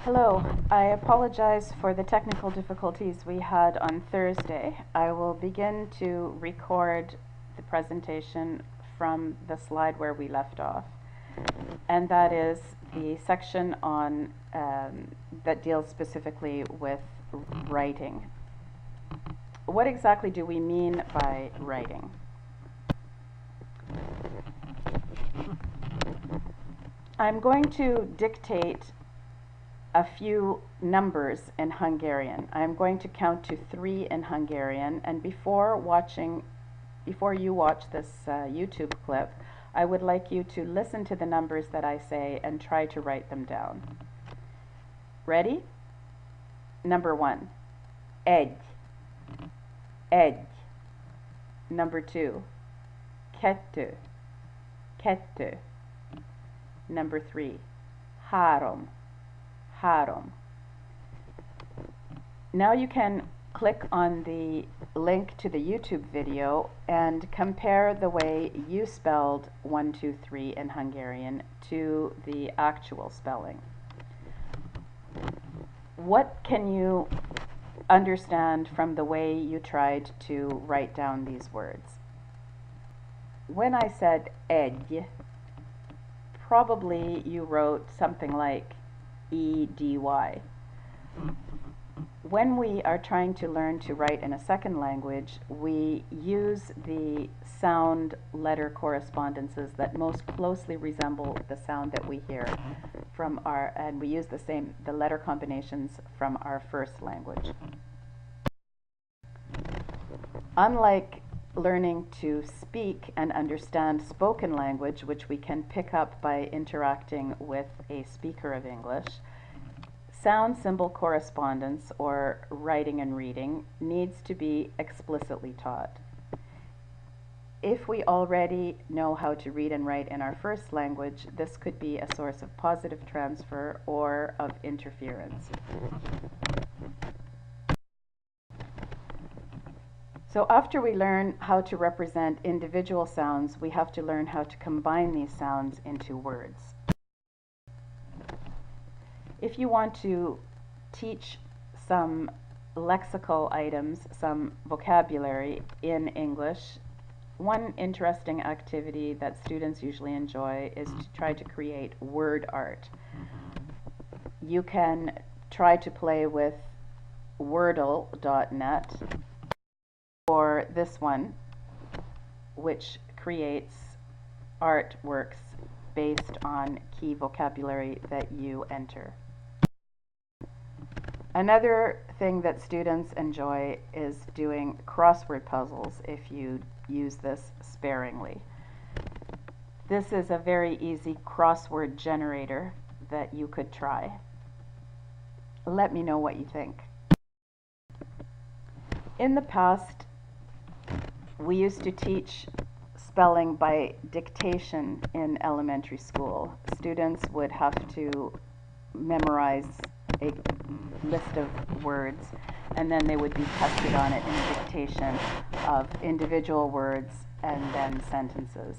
Hello, I apologize for the technical difficulties we had on Thursday. I will begin to record the presentation from the slide where we left off, and that is the section on that deals specifically with writing. What exactly do we mean by writing? I'm going to dictate a few numbers in Hungarian. I'm going to count to 3 in Hungarian, and before you watch this YouTube clip, I would like you to listen to the numbers that I say and try to write them down. Ready? Number 1, egy, egy. Number 2, kettő, kettő. Number 3, három, három. Now you can click on the link to the YouTube video and compare the way you spelled 1, 2, 3 in Hungarian to the actual spelling. What can you understand from the way you tried to write down these words? When I said egy, probably you wrote something like edy. When we are trying to learn to write in a second language, we use the sound letter correspondences that most closely resemble the sound that we hear from and we use the letter combinations from our first language. Unlike learning to speak and understand spoken language, which we can pick up by interacting with a speaker of English, sound symbol correspondence, or writing and reading, needs to be explicitly taught. If we already know how to read and write in our first language, this could be a source of positive transfer or of interference. So after we learn how to represent individual sounds, we have to learn how to combine these sounds into words. If you want to teach some lexical items, some vocabulary in English, one interesting activity that students usually enjoy is to try to create word art. You can try to play with Wordle.net, or this one, which creates artworks based on key vocabulary that you enter. Another thing that students enjoy is doing crossword puzzles if you use this sparingly. This is a very easy crossword generator that you could try. Let me know what you think. In the past, we used to teach spelling by dictation in elementary school. Students would have to memorize a list of words, and then they would be tested on it in a dictation of individual words and then sentences.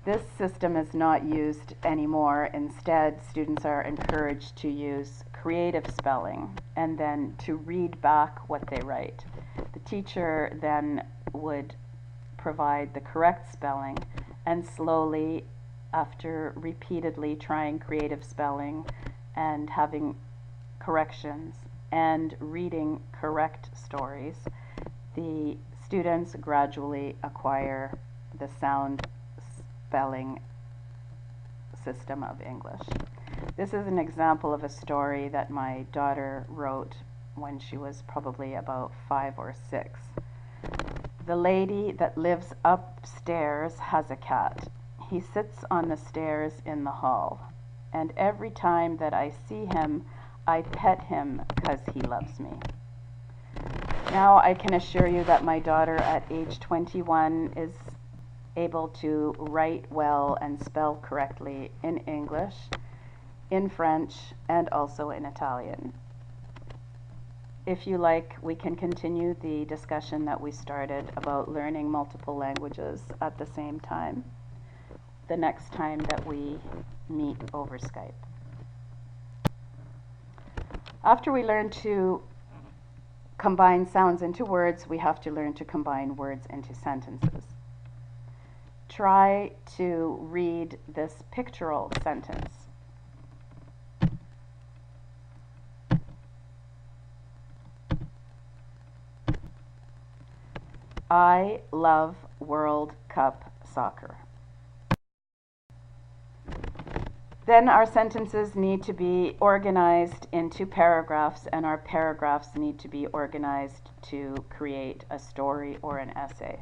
This system is not used anymore. Instead, students are encouraged to use creative spelling and then to read back what they write. The teacher then would provide the correct spelling, and slowly, after repeatedly trying creative spelling and having corrections and reading correct stories, the students gradually acquire the sound spelling system of English. This is an example of a story that my daughter wrote when she was probably about 5 or 6. The lady that lives upstairs has a cat. He sits on the stairs in the hall, and every time that I see him, I pet him because he loves me. Now I can assure you that my daughter at age 21 is able to write well and spell correctly in English, in French, and also in Italian. If you like, we can continue the discussion that we started about learning multiple languages at the same time the next time that we meet over Skype. After we learn to combine sounds into words, we have to learn to combine words into sentences. Try to read this pictorial sentence. I love World Cup soccer. Then our sentences need to be organized into paragraphs, and our paragraphs need to be organized to create a story or an essay.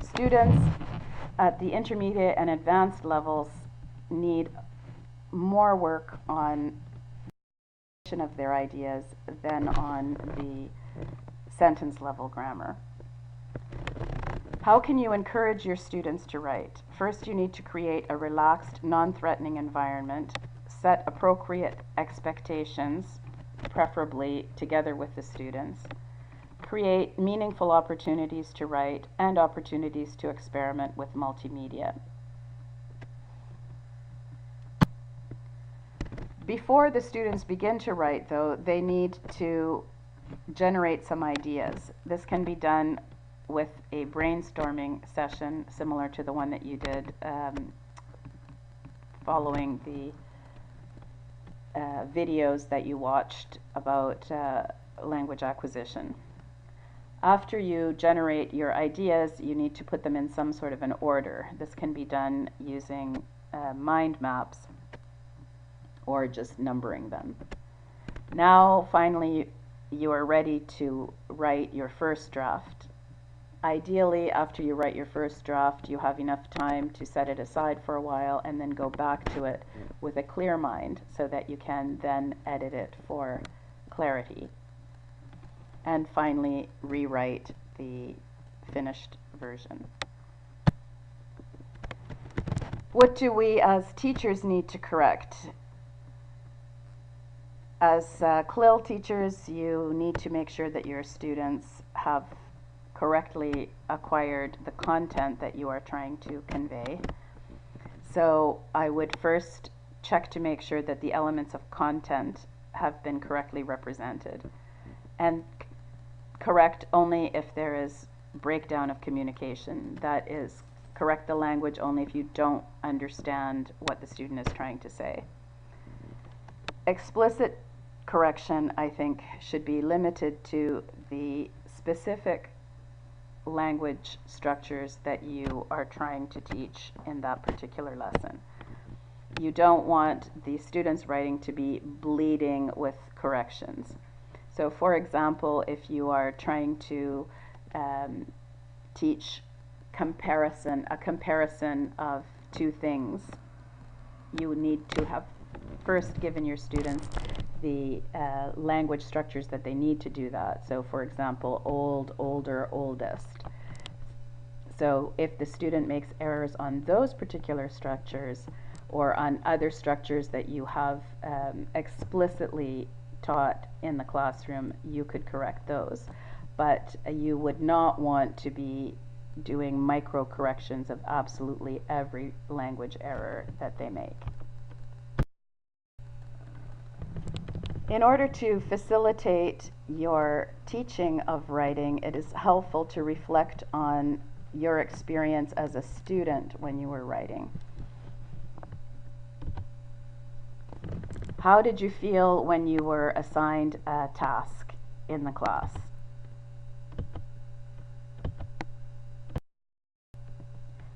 Students at the intermediate and advanced levels need more work on of their ideas than on the sentence level grammar. How can you encourage your students to write? First, you need to create a relaxed, non-threatening environment, set appropriate expectations, preferably together with the students, create meaningful opportunities to write and opportunities to experiment with multimedia. Before the students begin to write, though, they need to generate some ideas. This can be done with a brainstorming session similar to the one that you did following the videos that you watched about language acquisition. After you generate your ideas, you need to put them in some sort of an order. This can be done using mind maps or just numbering them. Now, finally, you are ready to write your first draft. Ideally, after you write your first draft, you have enough time to set it aside for a while and then go back to it with a clear mind so that you can then edit it for clarity. And finally, rewrite the finished version. What do we as teachers need to correct? As CLIL teachers, you need to make sure that your students have correctly acquired the content that you are trying to convey. So I would first check to make sure that the elements of content have been correctly represented, and correct only if there is breakdown of communication. That is, correct the language only if you don't understand what the student is trying to say. Explicit correction, I think, should be limited to the specific language structures that you are trying to teach in that particular lesson. You don't want the students' writing to be bleeding with corrections. So, for example, if you are trying to teach a comparison of two things, you need to have first given your students the language structures that they need to do that. So, for example, old, older, oldest. So if the student makes errors on those particular structures or on other structures that you have explicitly taught in the classroom, you could correct those. But you would not want to be doing micro corrections of absolutely every language error that they make. In order to facilitate your teaching of writing, it is helpful to reflect on your experience as a student when you were writing. How did you feel when you were assigned a task in the class?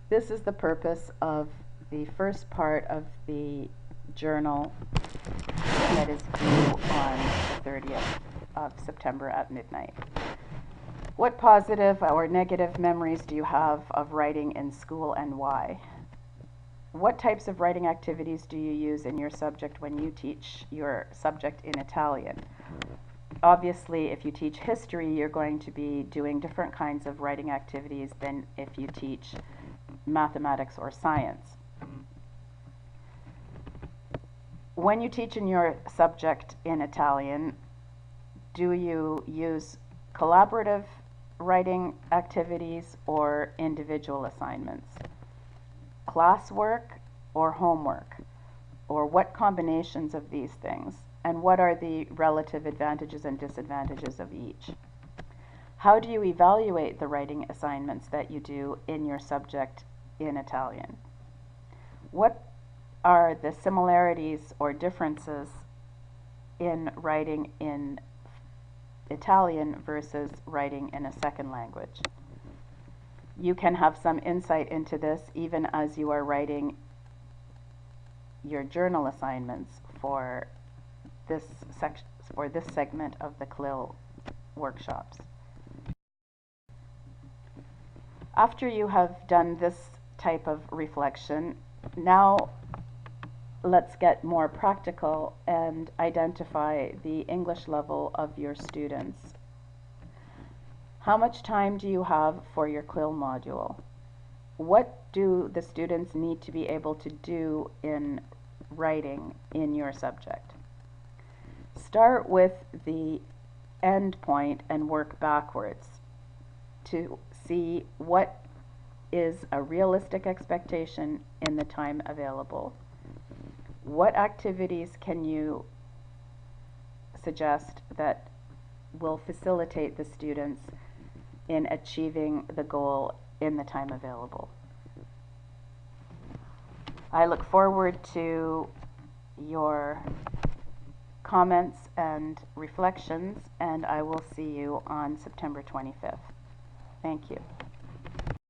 This is the purpose of the first part of the journal that is due on the 30th of September at midnight. What positive or negative memories do you have of writing in school and why? What types of writing activities do you use in your subject when you teach your subject in Italian? Obviously, if you teach history, you're going to be doing different kinds of writing activities than if you teach mathematics or science. When you teach in your subject in Italian, do you use collaborative writing activities or individual assignments? Classwork or homework? Or what combinations of these things? and what are the relative advantages and disadvantages of each? How do you evaluate the writing assignments that you do in your subject in Italian? What are the similarities or differences in writing in Italian versus writing in a second language? You can have some insight into this even as you are writing your journal assignments for this segment of the CLIL workshops. After you have done this type of reflection, now let's get more practical and identify the English level of your students. How much time do you have for your CLIL module? What do the students need to be able to do in writing in your subject? Start with the end point and work backwards to see what is a realistic expectation in the time available. What activities can you suggest that will facilitate the students in achieving the goal in the time available? I look forward to your comments and reflections, and I will see you on September 25th. Thank you.